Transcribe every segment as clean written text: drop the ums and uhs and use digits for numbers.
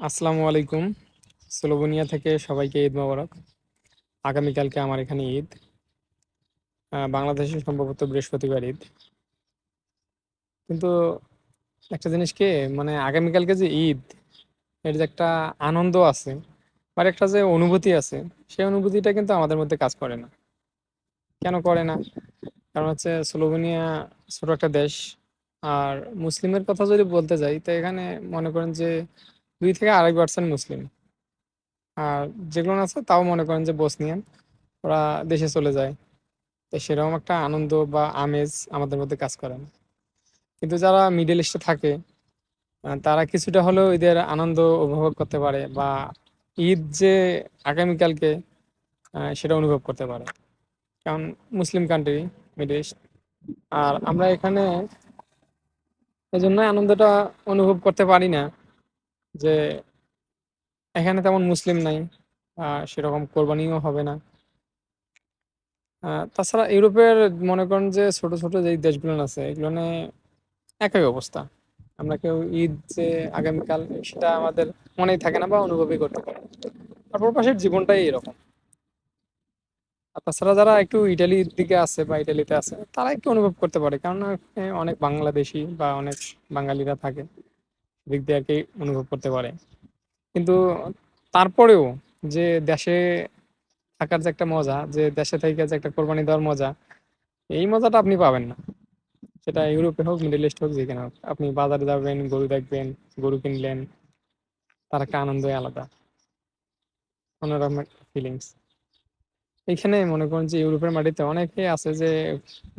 আসসালামু আলাইকুম। স্লোভেনিয়া থেকে সবাইকে ঈদ মোবারক। আগামীকালকে আমার এখানে ঈদ। বাংলাদেশে সম্ভবত বৃহস্পতিবার ঈদ। কিন্তু একটা জিনিস কি, মানে আগামীকালকে যে ঈদ, এর যে একটা আনন্দ আছে আর একটা যে অনুভূতি আছে, সেই অনুভূতিটা কিন্তু আমাদের মধ্যে কাজ করে না। কেন করে না? কারণ হচ্ছে স্লোভেনিয়া ছোট একটা দেশ। আর মুসলিমের কথা যদি বলতে যাই, তো এখানে মনে করেন যে 2 থেকে 2.5% মুসলিম। আর যেগুলো আছে তাও মনে করেন যে বসনিয়ান, ওরা দেশে চলে যায়। তো সেরকম একটা আনন্দ বা আমেজ আমাদের মধ্যে কাজ করে না। কিন্তু যারা মিডল ইস্টে থাকে, তারা কিছুটা হলেও ঈদের আনন্দ উপভোগ করতে পারে, বা ঈদ যে আগামীকালকে, সেটা অনুভব করতে পারে। কারণ মুসলিম কান্ট্রি মিডল ইস্ট, আর আমরা এখানে এই জন্যই আনন্দটা অনুভব করতে পারি না, যে এখানে তেমন মুসলিম নাই, সেরকম কোরবানিও হবে না। তাছাড়া ইউরোপের মনে করেন যে ছোট ছোট যে দেশগুলো আছে, এগুলো একই অবস্থা। আমরা কেউ ঈদ যে আগামীকাল, সেটা আমাদের মনেই থাকে না বা অনুভবই করতে পারি না। তারপর পাশের জীবনটাই এরকম। আর তাছাড়া যারা একটু ইটালির দিকে আছে বা ইটালিতে আছে, তারা একটু অনুভব করতে পারে, কারণ অনেক বাংলাদেশি বা অনেক বাঙালিরা থাকে, দিক দিয়ে আর কি অনুভব করতে পারে। কিন্তু তারপরেও যে দেশে থাকার যে একটা মজা, যে দেশে থেকে যে একটা কোরবানি দেওয়ার মজা, এই মজাটা আপনি পাবেন না। সেটা ইউরোপে হোক, মিডল ইস্ট হোক, যেখানে হোক। আপনি বাজারে যাবেন, গরু দেখবেন, গরু কিনলেন, তার একটা আনন্দই আলাদা, অন্যরকম ফিলিংস। এখানে মনে করেন যে ইউরোপের মাটিতে অনেকে আছে যে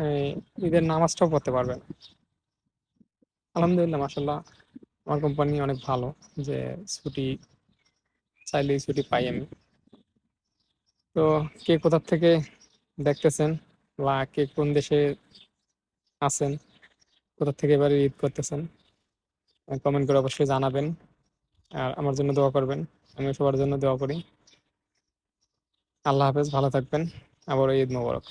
এই, ঈদের নামাজটাও পড়তে পারবে না। আলহামদুলিল্লাহ, মাশাল্লাহ, আমার কোম্পানি অনেক ভালো, যে ছুটি চাইলেই ছুটি পাই আমি। তো কে কোথা থেকে দেখতেছেন, বা কে কোন দেশে আছেন, কোথা থেকে এবারে ঈদ করতেছেন, কমেন্ট করে অবশ্যই জানাবেন। আর আমার জন্য দোয়া করবেন, আমি সবার জন্য দোয়া করি। আল্লাহ হাফেজ, ভালো থাকবেন। আবার ঈদ মোবারক।